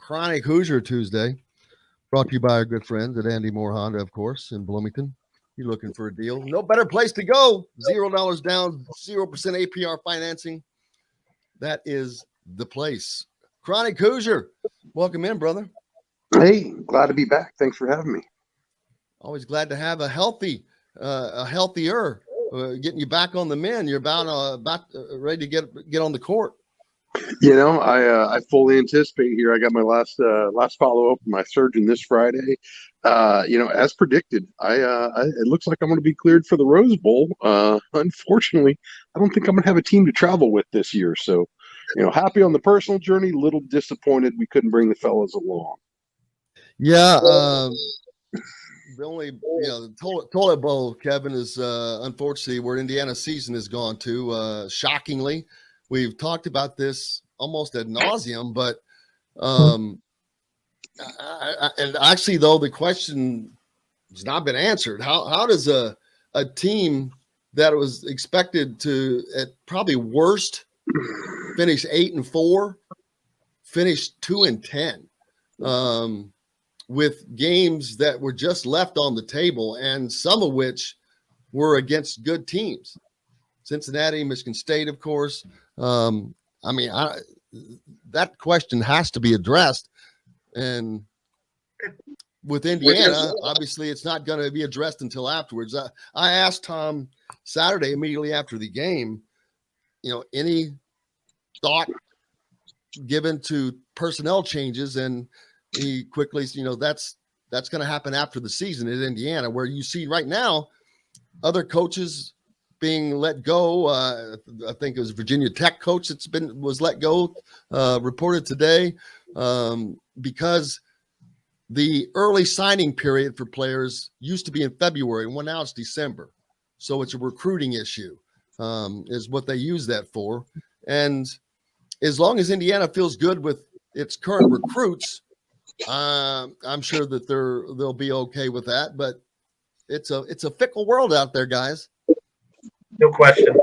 Chronic Hoosier Tuesday, brought to you by our good friends at Andy Moore Honda, of course, in Bloomington. You're looking for a deal. No better place to go. $0 down, 0% APR financing. That is the place. Chronic Hoosier, welcome in, brother. Hey, glad to be back. Thanks for having me. Always glad to have a healthier, getting you back on the mend. You're about ready to get on the court. I fully anticipate here. I got my last follow up with my surgeon this Friday. As predicted, it looks like I'm going to be cleared for the Rose Bowl. Unfortunately, I don't think I'm going to have a team to travel with this year. So, happy on the personal journey. Little disappointed we couldn't bring the fellas along. Yeah. The only, the toilet bowl, Kevin, is unfortunately where Indiana season has gone to. Shockingly, we've talked about this almost ad nauseum, but and actually, though, the question has not been answered. How does a team that was expected to, at probably worst, finish 8-4, finish 2-10? With games that were just left on the table, and some of which were against good teams. Cincinnati, Michigan State, of course. That question has to be addressed. And with Indiana, obviously it's not going to be addressed until afterwards. I asked Tom Saturday, immediately after the game, any thought given to personnel changes, and he quickly, that's going to happen after the season at Indiana, where you see right now other coaches being let go. I think it was Virginia Tech coach was let go, reported today, because the early signing period for players used to be in February, and now it's December. So it's a recruiting issue, is what they use that for. And as long as Indiana feels good with its current recruits, I'm sure that they'll be okay with that, but it's a fickle world out there, guys. No question.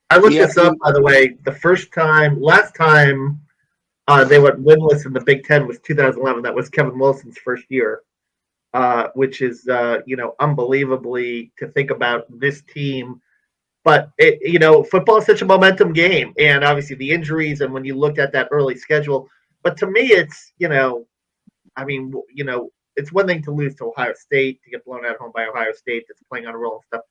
I looked this up, by the way. Last time they went winless in the Big Ten was 2011. That was Kevin Wilson's first year, which is unbelievably to think about this team. But football is such a momentum game, and obviously the injuries, and when you looked at that early schedule. But to me, it's it's one thing to lose to Ohio State, to get blown out at home by Ohio State that's playing on a roll and stuff.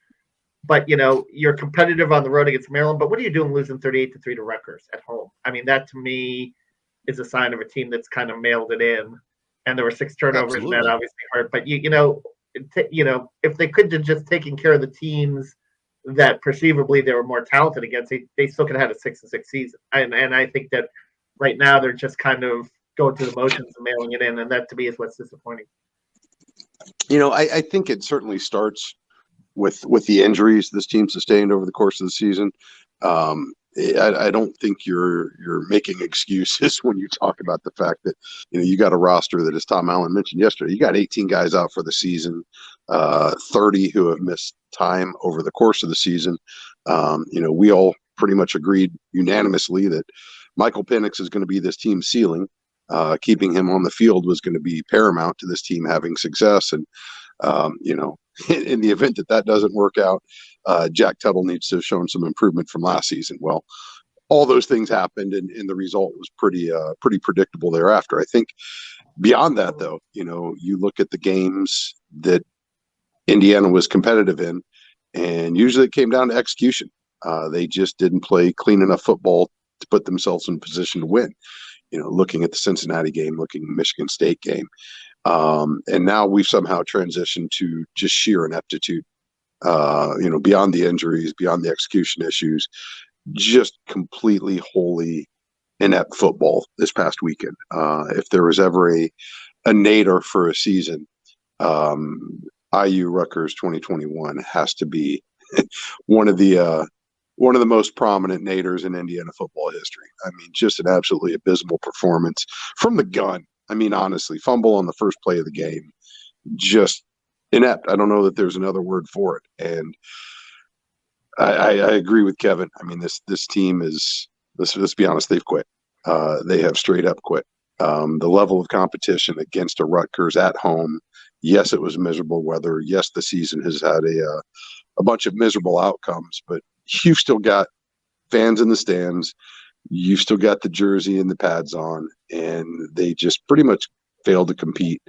But you're competitive on the road against Maryland. But what are you doing losing 38-3 to Rutgers at home? I mean, that to me is a sign of a team that's kind of mailed it in. And there were 6 turnovers, Absolutely. and that obviously hurt. But if they could have just taken care of the teams that perceivably they were more talented against, they still could have had a 6-6 season. And I think that right now they're just kind of going through the motions and mailing it in, and that to me is what's disappointing. I think it certainly starts with the injuries this team sustained over the course of the season. I don't think you're making excuses when you talk about the fact that you got a roster that, as Tom Allen mentioned yesterday, you got 18 guys out for the season, 30 who have missed time over the course of the season. We all pretty much agreed unanimously that Michael Penix is going to be this team's ceiling. Keeping him on the field was going to be paramount to this team having success. And, in the event that doesn't work out, Jack Tuttle needs to have shown some improvement from last season. Well, all those things happened, and the result was pretty predictable thereafter. I think beyond that, though, you look at the games that Indiana was competitive in, and usually it came down to execution. They just didn't play clean enough football to put themselves in position to win. Looking at the Cincinnati game, looking at the Michigan State game. And now we've somehow transitioned to just sheer ineptitude, beyond the injuries, beyond the execution issues, just completely wholly inept football this past weekend. If there was ever a nadir for a season, IU Rutgers 2021 has to be one of the most prominent naders in Indiana football history. I mean, just an absolutely abysmal performance from the gun. I mean, honestly, fumble on the first play of the game, just inept. I don't know that there's another word for it. And I agree with Kevin. I mean, this team is, let's be honest, they've quit. They have straight up quit. The level of competition against a Rutgers at home. Yes, it was miserable weather. Yes, the season has had a bunch of miserable outcomes, but you've still got fans in the stands. You've still got the jersey and the pads on, and they just pretty much failed to compete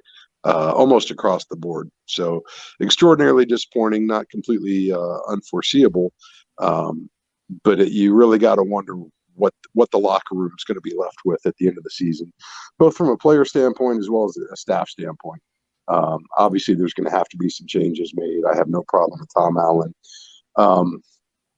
almost across the board. So extraordinarily disappointing, not completely unforeseeable. But you really got to wonder what the locker room is going to be left with at the end of the season, both from a player standpoint as well as a staff standpoint. Obviously, there's going to have to be some changes made. I have no problem with Tom Allen.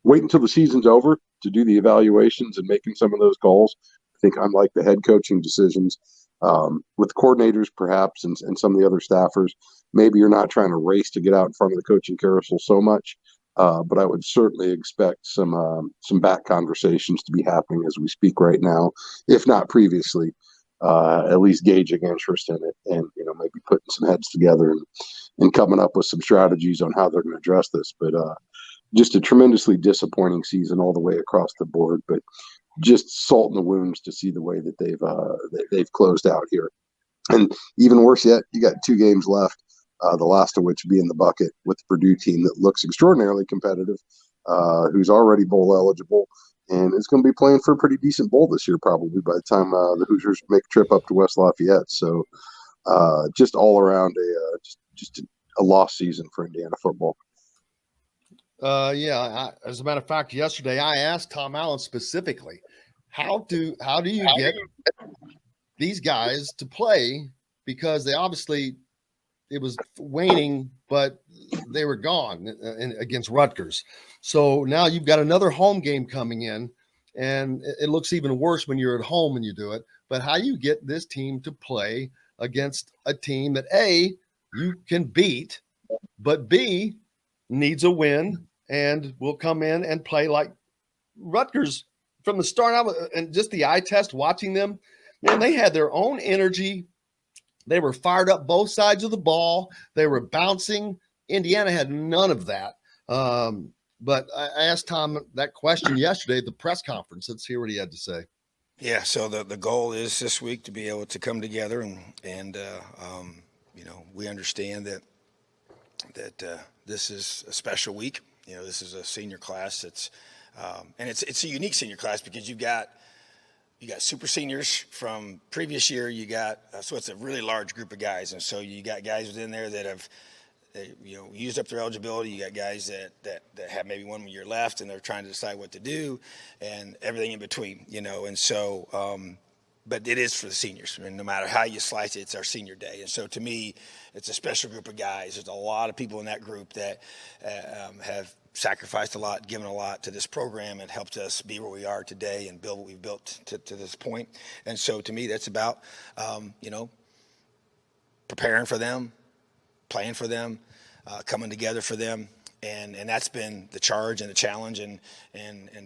Wait until the season's over to do the evaluations and making some of those calls. I think unlike the head coaching decisions, with coordinators perhaps and some of the other staffers, maybe you're not trying to race to get out in front of the coaching carousel so much. But I would certainly expect some back conversations to be happening as we speak right now, if not previously, at least gauging interest in it and, maybe putting some heads together and coming up with some strategies on how they're going to address this. But just a tremendously disappointing season all the way across the board, but just salt in the wounds to see the way that they've closed out here. And even worse yet, you got 2 games left, the last of which would be in the bucket with the Purdue team that looks extraordinarily competitive, who's already bowl eligible, and is going to be playing for a pretty decent bowl this year probably by the time the Hoosiers make a trip up to West Lafayette. So just all around just a lost season for Indiana football. As a matter of fact, yesterday I asked Tom Allen specifically, how do you get these guys to play? Because they obviously, it was waning, but they were gone against Rutgers. So now you've got another home game coming in, and it looks even worse when you're at home and you do it. But how you get this team to play against a team that A, you can beat, but B, needs a win and will come in and play like Rutgers from the start out. And just the eye test watching them, man, they had their own energy. They were fired up both sides of the ball. They were bouncing. Indiana had none of that. But I asked Tom that question yesterday at the press conference. Let's hear what he had to say. Yeah, so the goal is this week to be able to come together and we understand that this is a special week. This is a senior class that's and it's a unique senior class because you got super seniors from previous year. You got so it's a really large group of guys, and so you got guys within there that have used up their eligibility. You got guys that have maybe 1 year left, and they're trying to decide what to do, and everything in between. And so. But it is for the seniors. I mean, no matter how you slice it, it's our senior day. And so to me, it's a special group of guys. There's a lot of people in that group that have sacrificed a lot, given a lot to this program, and helped us be where we are today and build what we've built to this point. And so to me, that's about, preparing for them, playing for them, coming together for them. And that's been the charge and the challenge, and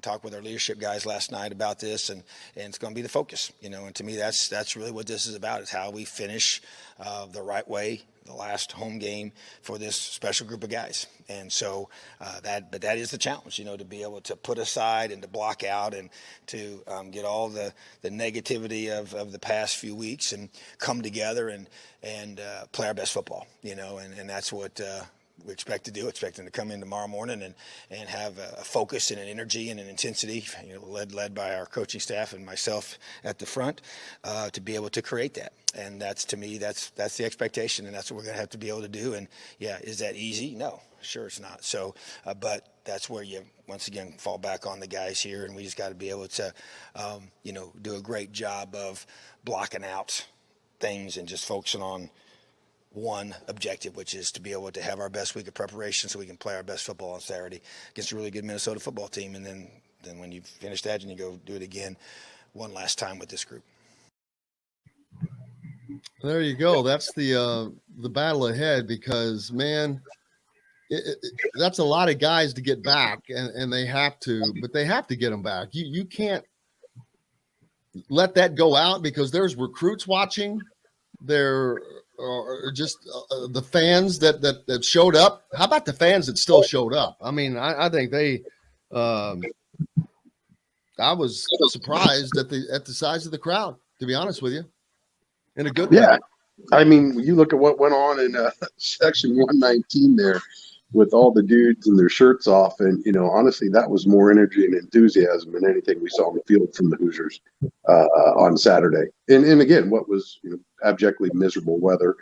talk with our leadership guys last night about this, and it's going to be the focus, and to me that's really what this is about, is how we finish the right way, the last home game for this special group of guys. And so that is the challenge, to be able to put aside and to block out and to get all the negativity of the past few weeks and come together and play our best football, and that's what we expect to do. Expect them to come in tomorrow morning and have a focus and an energy and an intensity, led by our coaching staff and myself at the front, to be able to create that. And that's, to me, that's the expectation, and that's what we're going to have to be able to do. And yeah, is that easy? No, sure it's not. So, but that's where you once again fall back on the guys here, and we just got to be able to, do a great job of blocking out things and just focusing on one objective, which is to be able to have our best week of preparation so we can play our best football on Saturday against a really good Minnesota football team. And then when you finish that, and you go do it again one last time with this group. There you go. That's the battle ahead, because, man, that's a lot of guys to get back, and they have to, but they have to get them back. You can't let that go out, because there's recruits watching. There are just the fans that showed up. How about the fans that still showed up? I mean, I think they. I was surprised at the size of the crowd, to be honest with you. in a good way. Yeah. I mean, you look at what went on in section 119 there with all the dudes and their shirts off. And, honestly, that was more energy and enthusiasm than anything we saw on the field from the Hoosiers on Saturday. And again, what was abjectly miserable weather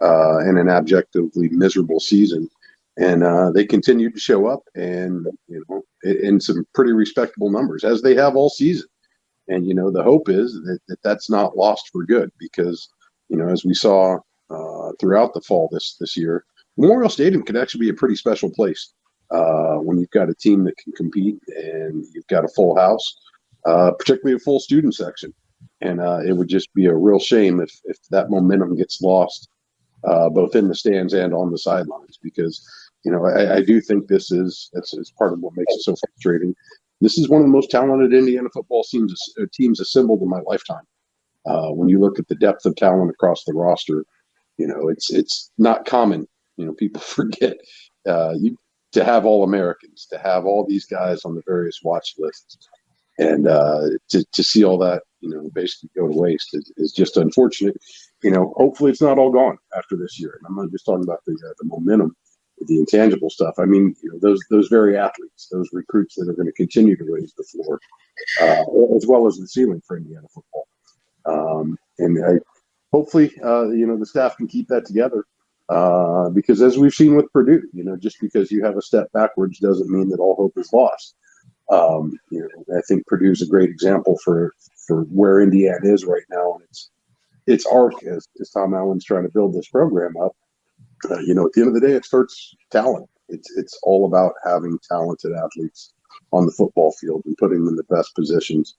and an abjectively miserable season. And they continued to show up and, in some pretty respectable numbers, as they have all season. And, the hope is that that's not lost for good because, as we saw throughout the fall this year, Memorial Stadium can actually be a pretty special place when you've got a team that can compete and you've got a full house, particularly a full student section. And it would just be a real shame if that momentum gets lost both in the stands and on the sidelines because, I do think that's part of what makes it so frustrating. This is one of the most talented Indiana football teams assembled in my lifetime. When you look at the depth of talent across the roster, it's not common. People forget to have all Americans, to have all these guys on the various watch lists, and to see all that basically go to waste is just unfortunate. Hopefully it's not all gone after this year. And I'm not just talking about the momentum, the intangible stuff. I mean, those very athletes, those recruits that are going to continue to raise the floor, as well as the ceiling for Indiana football. Hopefully, the staff can keep that together because as we've seen with Purdue, just because you have a step backwards doesn't mean that all hope is lost. I think Purdue is a great example for where Indiana is right now. And its arc as Tom Allen's trying to build this program up. At the end of the day, it starts talent. It's all about having talented athletes on the football field and putting them in the best positions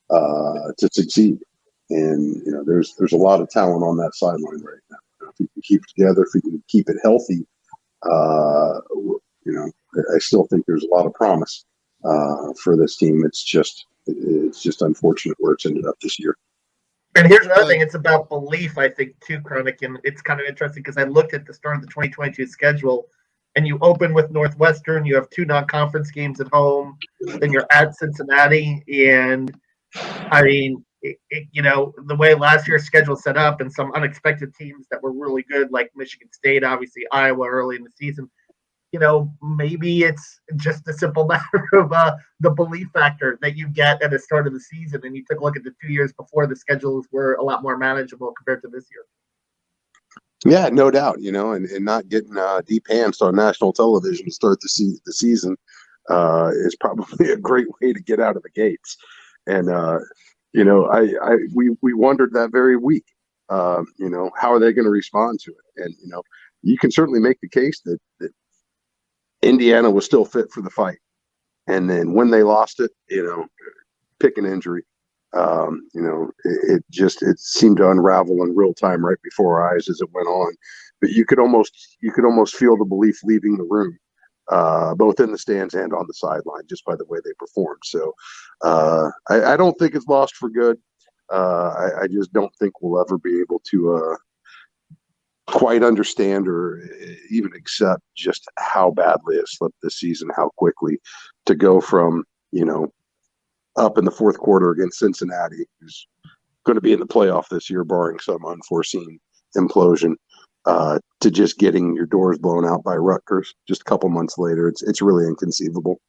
to succeed. And there's a lot of talent on that sideline right now. If we can keep it together, if we can keep it healthy, I still think there's a lot of promise for this team. It's just unfortunate where it's ended up this year. And here's another thing. It's about belief, I think, too, Chronic. And it's kind of interesting because I looked at the start of the 2022 schedule, and you open with Northwestern. You have 2 non-conference games at home. Then you're at Cincinnati. And, I mean, the way last year's schedule set up and some unexpected teams that were really good, like Michigan State, obviously Iowa early in the season, maybe it's just a simple matter of the belief factor that you get at the start of the season. And you took a look at the 2 years before, the schedules were a lot more manageable compared to this year. Yeah, no doubt, and not getting deep hands on national television to start the season is probably a great way to get out of the gates. And, we wondered that very week, how are they going to respond to it? And, you can certainly make the case that Indiana was still fit for the fight. And then when they lost it, pick an injury. It seemed to unravel in real time right before our eyes as it went on. But you could almost feel the belief leaving the room, both in the stands and on the sideline, just by the way they performed. So I don't think it's lost for good. I just don't think we'll ever be able to quite understand or even accept just how badly it slipped this season, how quickly to go from, up in the fourth quarter against Cincinnati, who's going to be in the playoff this year, barring some unforeseen implosion, to just getting your doors blown out by Rutgers just a couple months later. It's really inconceivable.